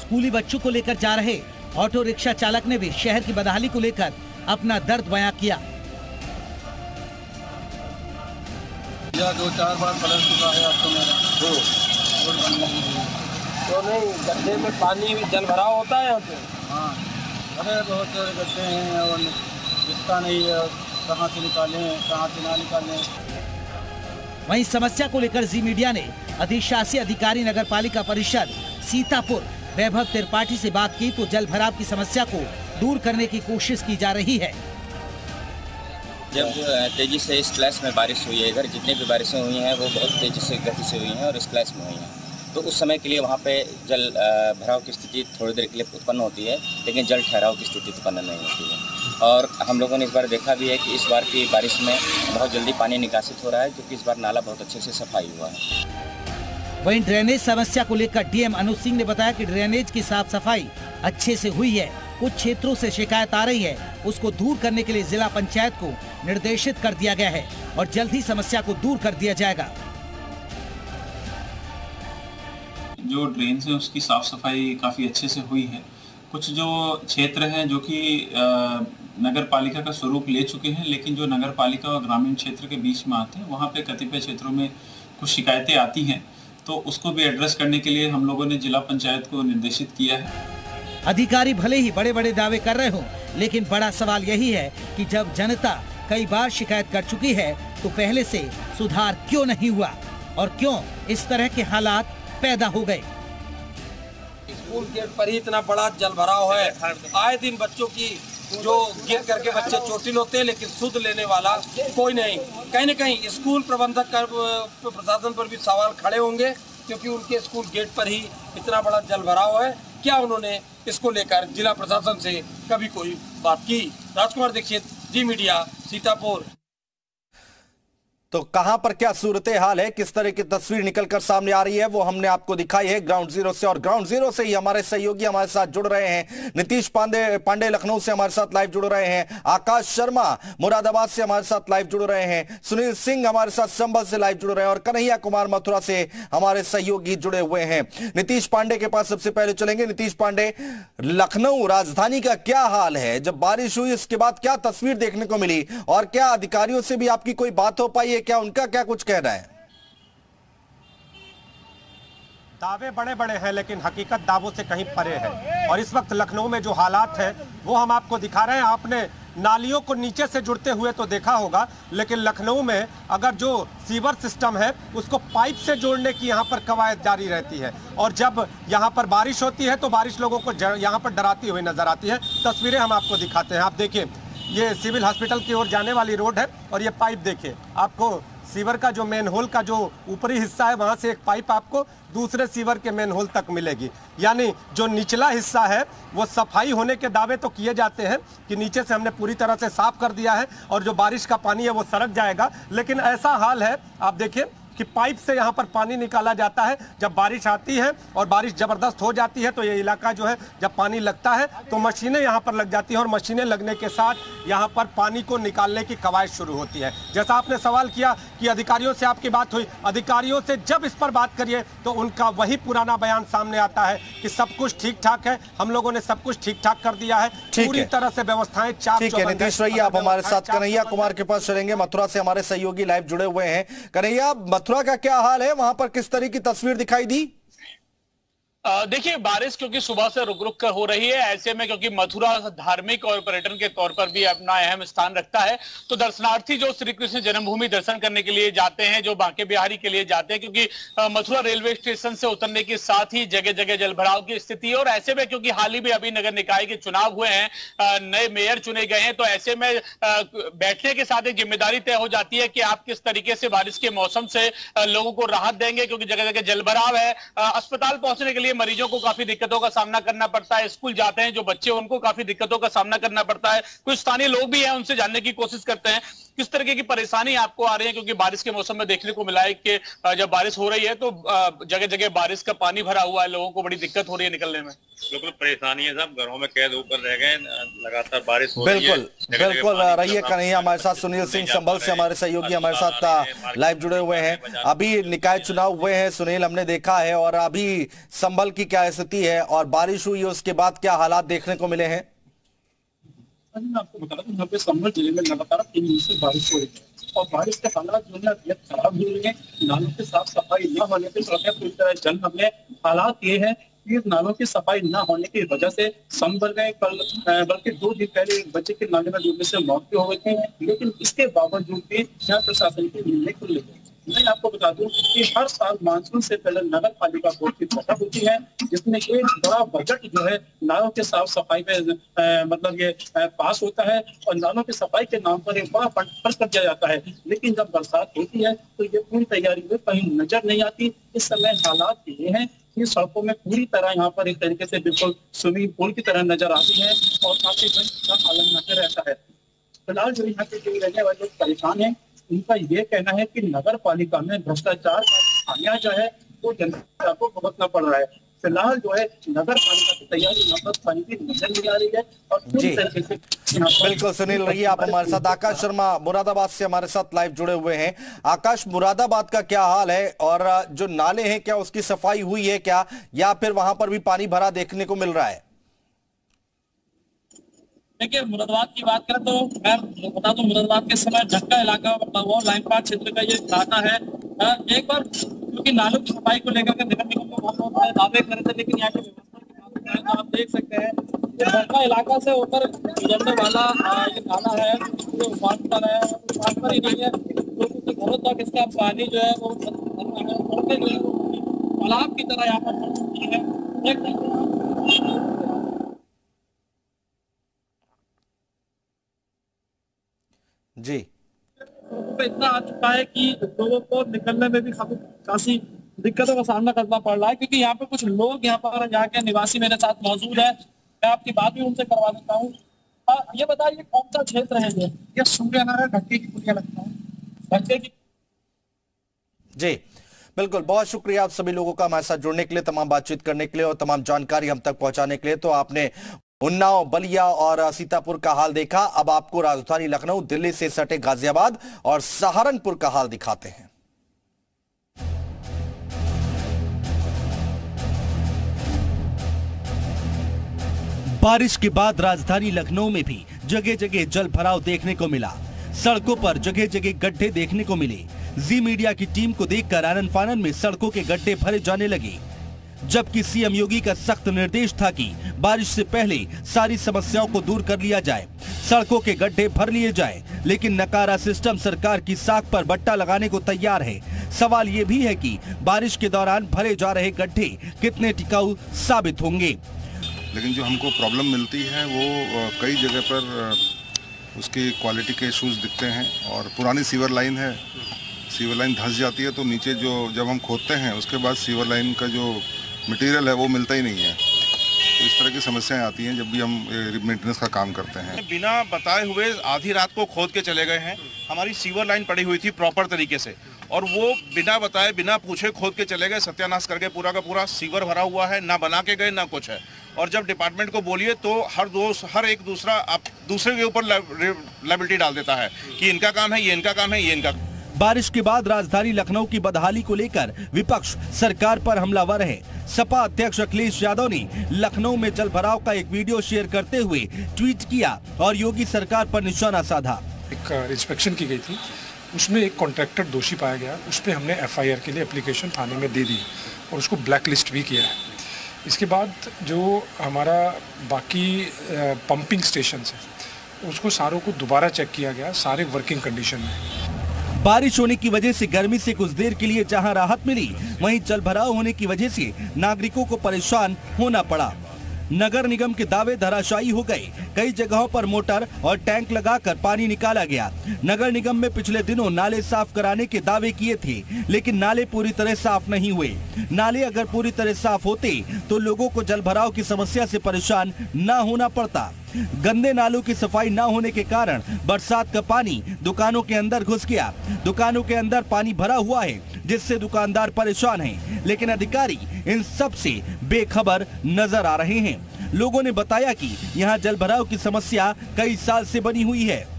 स्कूली बच्चों को लेकर जा रहे ऑटो रिक्शा चालक ने भी शहर की बदहाली को लेकर अपना दर्द बयां किया। 2-4 बार पलट चुका है अब तो मेरा तो नहीं, गड्ढे में पानी जल भराव होता है यहाँ पे। हाँ, अरे बहुत गड्ढे हैं और दिखता नहीं है, कहाँ से निकालें कहाँ से ना निकालें। वहीं समस्या को लेकर जी मीडिया ने अधिशासी अधिकारी नगर पालिका परिषद सीतापुर वैभव त्रिपाठी से बात की तो जल भराव की समस्या को दूर करने की कोशिश की जा रही है। जब तेजी से इस क्लास में बारिश हुई है, इधर जितनी भी बारिशें हुई हैं वो बहुत तेजी से गति से हुई हैं और इस क्लास में हुई हैं, तो उस समय के लिए वहाँ पे जल भराव की स्थिति थोड़ी देर के लिए उत्पन्न होती है, लेकिन जल ठहराव की स्थिति उत्पन्न नहीं होती है। और हम लोगों ने इस बार देखा भी है कि इस बार की बारिश में बहुत जल्दी पानी निकासित हो रहा है, क्योंकि इस बार नाला बहुत अच्छे से सफाई हुआ है। वहीं ड्रेनेज समस्या को लेकर डीएम अनुज सिंह ने बताया कि ड्रेनेज की साफ सफाई अच्छे से हुई है, कुछ क्षेत्रों से शिकायत आ रही है, उसको दूर करने के लिए जिला पंचायत को निर्देशित कर दिया गया है और जल्द ही समस्या को दूर कर दिया जाएगा। जो ड्रेन है उसकी साफ सफाई काफ़ी अच्छे से हुई है। कुछ जो क्षेत्र हैं जो कि नगर पालिका का स्वरूप ले चुके हैं, लेकिन जो नगर पालिका और ग्रामीण क्षेत्र के बीच में आते हैं वहाँ पे कतिपय क्षेत्रों में कुछ शिकायतें आती हैं, तो उसको भी एड्रेस करने के लिए हम लोगों ने जिला पंचायत को निर्देशित किया है। अधिकारी भले ही बड़े बड़े दावे कर रहे हों, लेकिन बड़ा सवाल यही है कि जब जनता कई बार शिकायत कर चुकी है तो पहले से सुधार क्यों नहीं हुआ और क्यों इस तरह के हालात पैदा हो गए। स्कूल गेट पर ही इतना बड़ा जल भराव है, आए दिन बच्चों की जो गिर करके बच्चे चोटिल होते हैं, लेकिन सुध लेने वाला कोई नहीं। कहीं न कहीं स्कूल प्रबंधक प्रशासन पर भी सवाल खड़े होंगे, क्योंकि उनके स्कूल गेट पर ही इतना बड़ा जल भराव है। क्या उन्होंने इसको लेकर जिला प्रशासन से कभी कोई बात की? राजकुमार दीक्षित, जी मीडिया, सीतापुर। तो कहां पर क्या सूरत हाल है, किस तरह की तस्वीर निकलकर सामने आ रही है, वो हमने आपको दिखाई है ग्राउंड जीरो से। और ग्राउंड जीरो से ही हमारे सहयोगी हमारे साथ जुड़ रहे हैं। नीतीश पांडे लखनऊ से हमारे साथ लाइव जुड़ रहे हैं, आकाश शर्मा मुरादाबाद से हमारे साथ लाइव जुड़ रहे हैं, सुनील सिंह हमारे साथ संभल से लाइव जुड़ रहे हैं और कन्हैया कुमार मथुरा से हमारे सहयोगी जुड़े हुए हैं। नीतीश पांडे के पास सबसे पहले चलेंगे। नीतीश पांडे, लखनऊ राजधानी का क्या हाल है? जब बारिश हुई उसके बाद क्या तस्वीर देखने को मिली और क्या अधिकारियों से भी आपकी कोई बात हो पाई है? क्या उनका क्या कुछ कहना है? दावे बड़े बड़े हैं, लेकिन हकीकत दावों से कहीं परे है। और इस वक्त लखनऊ में जो हालात है वो हम आपको दिखा रहे हैं। आपने नालियों को नीचे से जुड़ते हुए तो देखा होगा, लेकिन लखनऊ में अगर जो सीवर सिस्टम है उसको पाइप से जोड़ने की यहाँ पर कवायद जारी रहती है। और जब यहाँ पर बारिश होती है तो बारिश लोगों को यहाँ पर डराती हुई नजर आती है। तस्वीरें हम आपको दिखाते हैं। आप देखिए, ये सिविल हॉस्पिटल की ओर जाने वाली रोड है और ये पाइप देखिए, आपको सीवर का जो मेन होल का जो ऊपरी हिस्सा है वहां से एक पाइप आपको दूसरे सीवर के मेन होल तक मिलेगी। यानी जो निचला हिस्सा है वो सफाई होने के दावे तो किए जाते हैं कि नीचे से हमने पूरी तरह से साफ कर दिया है और जो बारिश का पानी है वो सड़क जाएगा, लेकिन ऐसा हाल है, आप देखिए कि पाइप से यहाँ पर पानी निकाला जाता है। जब बारिश आती है और बारिश ज़बरदस्त हो जाती है तो ये इलाका जो है, जब पानी लगता है तो मशीनें यहाँ पर लग जाती हैं और मशीनें लगने के साथ यहाँ पर पानी को निकालने की कवायद शुरू होती है। जैसा आपने सवाल किया कि अधिकारियों से आपकी बात हुई, अधिकारियों से जब इस पर बात करिए तो उनका वही पुराना बयान सामने आता है कि सब कुछ ठीक ठाक है, हम लोगों ने सब कुछ ठीक ठाक कर दिया है, पूरी तरह से व्यवस्थाएं चाक ठीक है। नीतीश रहिए, आप हमारे साथ कन्हैया कुमार के पास चलेंगे। मथुरा से हमारे सहयोगी लाइव जुड़े हुए हैं। कन्हैया, मथुरा का क्या हाल है? वहां पर किस तरह की तस्वीर दिखाई दी? देखिए, बारिश क्योंकि सुबह से रुक रुक कर हो रही है, ऐसे में क्योंकि मथुरा धार्मिक और पर्यटन के तौर पर भी अपना अहम स्थान रखता है, तो दर्शनार्थी जो श्री कृष्ण जन्मभूमि दर्शन करने के लिए जाते हैं, जो बांके बिहारी के लिए जाते हैं, क्योंकि मथुरा रेलवे स्टेशन से उतरने के साथ ही जगह जगह जलभराव की स्थिति है। और ऐसे में क्योंकि हाल ही में अभी नगर निकाय के चुनाव हुए हैं, नए मेयर चुने गए हैं, तो ऐसे में बैठने के साथ एक जिम्मेदारी तय हो जाती है कि आप किस तरीके से बारिश के मौसम से लोगों को राहत देंगे, क्योंकि जगह जगह जलभराव है। अस्पताल पहुंचने के लिए मरीजों को काफी दिक्कतों का सामना करना पड़ता है, स्कूल जाते हैं जो बच्चे उनको काफी दिक्कतों का सामना करना पड़ता है। कुछ स्थानीय लोग भी हैं, उनसे जानने की कोशिश करते हैं। किस तरीके की परेशानी आपको आ रही है? क्योंकि बारिश के मौसम में देखने को मिला है कि जब बारिश हो रही है तो जगह जगह बारिश का पानी भरा हुआ है, लोगों को बड़ी दिक्कत हो रही है निकलने में। बिल्कुल परेशानी है, सब घरों में कैद होकर रह गए, लगातार बारिश हो रही है। बिल्कुल रहिए कन्हैया हमारे साथ। सुनील सिंह संभल से हमारे सहयोगी हमारे साथ लाइव जुड़े हुए हैं। अभी निकाय चुनाव हुए हैं सुनील, हमने देखा है, और अभी संभल की क्या स्थिति है और बारिश हुई है उसके बाद क्या हालात देखने को मिले हैं? मैं आपको बता दूं, यहाँ पे संभल जिले में लगातार 3 दिन से बारिश हो रही है और बारिश के हालात जो है बेहद खराब हो रही है। नालों की साफ सफाई न होने से सड़कें पूरी तरह जलमग्न है। हालात ये है कि नालों की सफाई न होने की वजह से संभल में कल बल्कि 2 दिन पहले एक बच्चे की नाले में डूबने से मौत भी हो गई थी, लेकिन इसके बावजूद भी यहाँ प्रशासन की निर्णय खुल गई। मैं आपको बता दूं कि हर साल मानसून से पहले नगर पालिका बोर्ड की बैठक होती है, जिसमें एक बड़ा बजट जो है नालों के साफ सफाई पे मतलब ये पास होता है और नालों की सफाई के नाम पर एक बड़ा फंड खर्च कर दिया जाता है। लेकिन जब बरसात होती है तो ये पूरी तैयारी में कहीं नजर नहीं आती। इस समय हालात ये हैं कि सड़कों में पूरी तरह यहाँ पर एक तरीके से बिल्कुल स्विमिंग पूल की तरह नजर आती है और काफी का पालन यहाँ पे रहता है। फिलहाल जो यहाँ के जो रहने वाले लोग परेशान है, उनका ये कहना है कि नगर पालिका में भ्रष्टाचार का खामियाजा जो है वो जनता को भुगतना पड़ रहा है। फिलहाल जो है नगर पालिका की तैयारी यहाँ पर पानी की नजर नहीं आ रही है और पूरी तरीके से बिल्कुल सुनील रहिए आप हमारे साथ। आकाश शर्मा मुरादाबाद से हमारे साथ लाइव जुड़े हुए हैं। आकाश, मुरादाबाद का क्या हाल है और जो नाले हैं क्या उसकी सफाई हुई है क्या, या फिर वहां पर भी पानी भरा देखने को मिल रहा है? देखिए, मुरादाबाद की बात करें तो मैं बता दूं, मुरादाबाद के समय ढक्का इलाका वो लाइन पार क्षेत्र का ये इलाका है। एक बार क्योंकि नालों की सफाई को लेकर के नगर निगम में बहुत दावे कर रहे थे, लेकिन यहाँ की व्यवस्था की बात तो आप देख सकते हैं ढक्का इलाका से होकर गुजरने वाला ये नाला है जो उफान पर है, उफान पर ही नहीं है, तो घरों तक इसका पानी जो है वो सड़कें जो है तालाब की तरह यहाँ पर बन चुकी है। जी, इतना आ चुका है कि लोगों को निकलने में भी काफी दिक्कतों का सामना करना पड़ रहा है, क्योंकि यहाँ पे कुछ लोग यहाँ के निवासी मेरे साथ मौजूद है। मैं आपकी बात भी उनसे करवा देता हूँ। ये बताइए कौन सा क्षेत्र है ये सूर्यनारायण ढक्के की पुलिया लगता है, ढक्के की? जी बिल्कुल, बहुत शुक्रिया आप सभी लोगों का हमारे साथ जुड़ने के लिए, तमाम बातचीत करने के लिए और तमाम जानकारी हम तक पहुंचाने के लिए। तो आपने उन्नाव, बलिया और सीतापुर का हाल देखा। अब आपको राजधानी लखनऊ, दिल्ली से सटे गाजियाबाद और सहारनपुर का हाल दिखाते हैं। बारिश के बाद राजधानी लखनऊ में भी जगह जगह जल भराव देखने को मिला। सड़कों पर जगह जगह गड्ढे देखने को मिले। जी मीडिया की टीम को देखकर आनन फानन में सड़कों के गड्ढे भरे जाने लगे, जबकि सीएम योगी का सख्त निर्देश था कि बारिश से पहले सारी समस्याओं को दूर कर लिया जाए, सड़कों के गड्ढे भर लिए जाए। लेकिन नकारा सिस्टम सरकार की साख पर बट्टा लगाने को तैयार है। सवाल ये भी है कि बारिश के दौरान भरे जा रहे गड्ढे कितने टिकाऊ साबित होंगे। लेकिन जो हमको प्रॉब्लम मिलती है वो कई जगह पर उसकी क्वालिटी के इश्यूज दिखते हैं। और पुरानी सीवर लाइन है, सीवर लाइन धंस जाती है तो नीचे जो जब हम खोदते हैं उसके बाद सीवर लाइन का जो मटेरियल है वो मिलता ही नहीं है। तो इस तरह की समस्याएं आती हैं जब भी हम मेंटेनेंस का काम करते हैं। बिना बताए हुए आधी रात को खोद के चले गए हैं। हमारी सीवर लाइन पड़ी हुई थी प्रॉपर तरीके से और वो बिना बताए बिना पूछे खोद के चले गए, सत्यानाश करके पूरा का पूरा सीवर भरा हुआ है, ना बना के गए ना कुछ है। और जब डिपार्टमेंट को बोलिए तो हर एक दूसरा आप दूसरे के ऊपर लायबिलिटी डाल देता है कि इनका काम है, ये इनका काम है, ये इनका। बारिश के बाद राजधानी लखनऊ की बदहाली को लेकर विपक्ष सरकार पर हमलावर है। सपा अध्यक्ष अखिलेश यादव ने लखनऊ में जल भराव का एक वीडियो शेयर करते हुए ट्वीट किया और योगी सरकार पर निशाना साधा। एक इंस्पेक्शन की गई थी, उसमें एक कॉन्ट्रैक्टर दोषी पाया गया, उस पर हमने एफआईआर के लिए एप्लीकेशन थाने में दे दी और उसको ब्लैक लिस्ट भी किया है। इसके बाद जो हमारा बाकी पंपिंग स्टेशन है उसको सारों को दोबारा चेक किया गया, सारे वर्किंग कंडीशन में। बारिश होने की वजह से गर्मी से कुछ देर के लिए जहां राहत मिली, वहीं जलभराव होने की वजह से नागरिकों को परेशान होना पड़ा। नगर निगम के दावे धराशायी हो गए। कई जगहों पर मोटर और टैंक लगाकर पानी निकाला गया। नगर निगम में पिछले दिनों नाले साफ कराने के दावे किए थे, लेकिन नाले पूरी तरह साफ नहीं हुए। नाले अगर पूरी तरह साफ होते तो लोगों को जलभराव की समस्या से परेशान न होना पड़ता। गंदे नालों की सफाई न होने के कारण बरसात का पानी दुकानों के अंदर घुस गया। दुकानों के अंदर पानी भरा हुआ है, जिससे दुकानदार परेशान हैं, लेकिन अधिकारी इन सब से बेखबर नजर आ रहे हैं। लोगों ने बताया कि यहाँ जलभराव की समस्या कई साल से बनी हुई है।